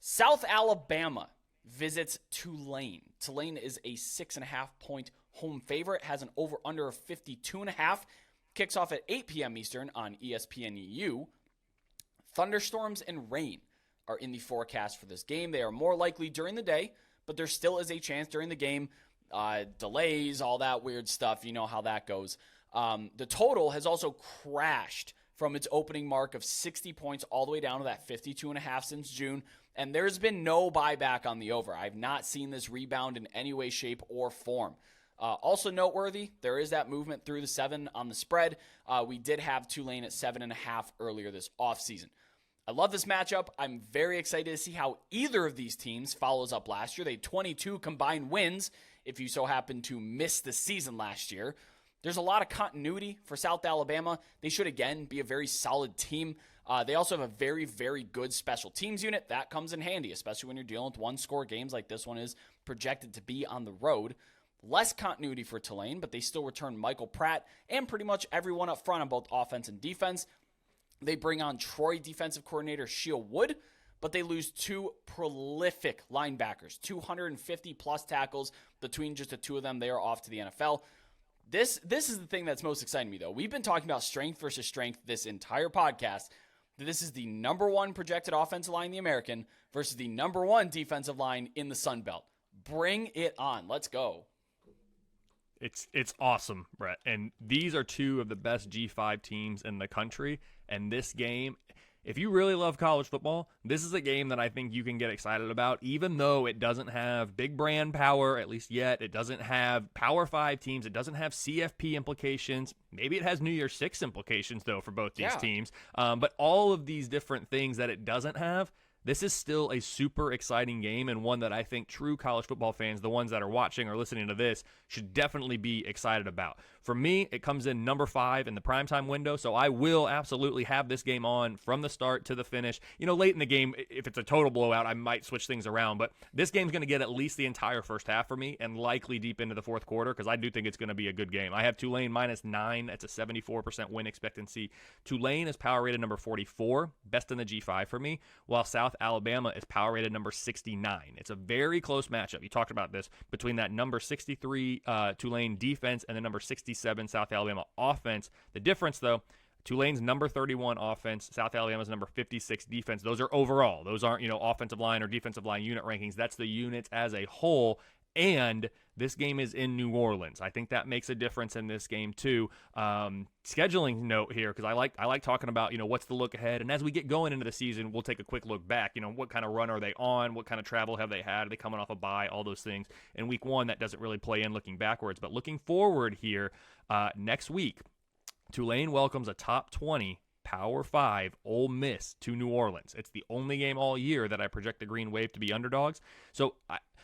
South Alabama visits Tulane. Tulane is a 6.5-point home favorite, has an over-under of 52.5. Kicks off at 8 p.m. Eastern on ESPNU. Thunderstorms and rain are in the forecast for this game. They are more likely during the day, but there still is a chance during the game. Delays, all that weird stuff. You know how that goes. The total has also crashed from its opening mark of 60 points all the way down to that 52.5 since June. And there's been no buyback on the over. I've not seen this rebound in any way, shape, or form. Also noteworthy, there is that movement through the 7 on the spread. We did have Tulane at 7.5 earlier this offseason. I love this matchup. I'm very excited to see how either of these teams follows up last year. They had 22 combined wins if you so happen to miss the season last year. There's a lot of continuity for South Alabama. They should, again, be a very solid team. They also have a very, very good special teams unit. That comes in handy, especially when you're dealing with one-score games like this one is projected to be on the road. Less continuity for Tulane, but they still return Michael Pratt and pretty much everyone up front on both offense and defense. They bring on Troy defensive coordinator Sheil Wood, but they lose 2 prolific linebackers, 250-plus tackles between just the 2 of them. They are off to the NFL. This is the thing that's most exciting me, though. We've been talking about strength versus strength this entire podcast. This is the number 1 projected offensive line in the American versus the number 1 defensive line in the Sun Belt. Bring it on. Let's go. It's awesome, Brett. And these are 2 of the best G5 teams in the country. And this game, if you really love college football, this is a game that I think you can get excited about, even though it doesn't have big brand power, at least yet. It doesn't have Power 5 teams. It doesn't have CFP implications. Maybe it has New Year's 6 implications, though, for both these teams. But all of these different things that it doesn't have, this is still a super exciting game and one that I think true college football fans, the ones that are watching or listening to this, should definitely be excited about. For me, it comes in number 5 in the primetime window, so I will absolutely have this game on from the start to the finish. You know, late in the game, if it's a total blowout, I might switch things around, but this game's going to get at least the entire first half for me and likely deep into the fourth quarter because I do think it's going to be a good game. I have Tulane -9. That's a 74% win expectancy. Tulane is power rated number 44, best in the G5 for me, while South Alabama is power rated number 69. It's a very close matchup. You talked about this between that number 63 Tulane defense and the number 67 South Alabama offense. The difference, though, Tulane's number 31 offense, South Alabama's number 56 defense. Those are overall. Those aren't, offensive line or defensive line unit rankings. That's the units as a whole. And this game is in New Orleans. I think that makes a difference in this game too. Scheduling note here, because I like talking about what's the look ahead, and as we get going into the season, we'll take a quick look back. What kind of run are they on? What kind of travel have they had? Are they coming off a bye? All those things. In week 1, that doesn't really play in looking backwards, but looking forward here, next week, Tulane welcomes a top 20 Power 5 Ole Miss to New Orleans. It's the only game all year that I project the Green Wave to be underdogs. So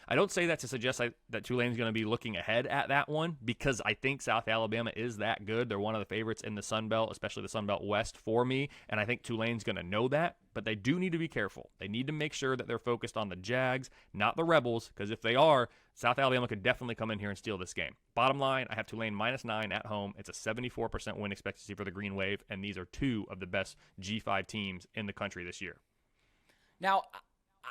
I don't say that to suggest that Tulane's going to be looking ahead at that one, because I think South Alabama is that good. They're one of the favorites in the Sun Belt, especially the Sun Belt West for me, and I think Tulane's going to know that, but they do need to be careful. They need to make sure that they're focused on the Jags, not the Rebels, because if they are, South Alabama could definitely come in here and steal this game. Bottom line, I have Tulane -9 at home. It's a 74% win expectancy for the Green Wave, and these are 2 of the best G5 teams in the country this year. Now,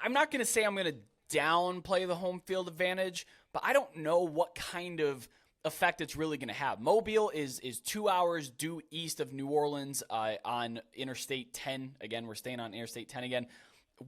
I'm not going to say I'm going to downplay the home field advantage, but I don't know what kind of effect it's really going to have. Mobile is 2 hours due east of New Orleans on Interstate 10. Again, we're staying on Interstate 10 again.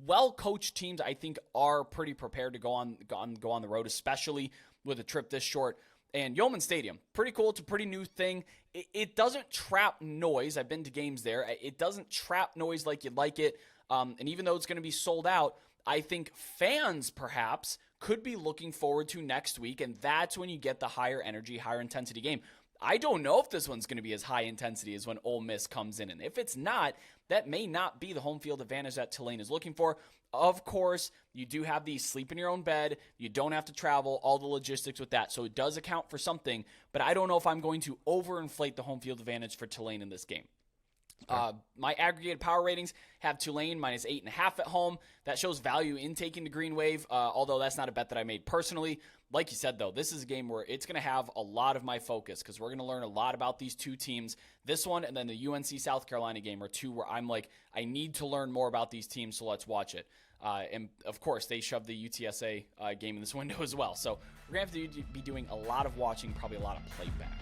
Well-coached teams, I think, are pretty prepared to go on the road, especially with a trip this short. And Yeoman Stadium, pretty cool. It's a pretty new thing. It doesn't trap noise. I've been to games there. It doesn't trap noise like you'd like it. And even though it's going to be sold out, I think fans perhaps could be looking forward to next week, and that's when you get the higher energy, higher intensity game. I don't know if this one's going to be as high intensity as when Ole Miss comes in, and if it's not, that may not be the home field advantage that Tulane is looking for. Of course, you do have the sleep in your own bed. You don't have to travel, all the logistics with that, so it does account for something, but I don't know if I'm going to overinflate the home field advantage for Tulane in this game. My aggregated power ratings have Tulane -8.5 at home. That shows value in taking the Green Wave, although that's not a bet that I made personally. Like you said, though, this is a game where it's going to have a lot of my focus because we're going to learn a lot about these 2 teams. This one and then the UNC South Carolina game are 2 where I'm like, I need to learn more about these teams, so let's watch it. And of course, they shoved the UTSA game in this window as well. So we're going to have to be doing a lot of watching, probably a lot of playback.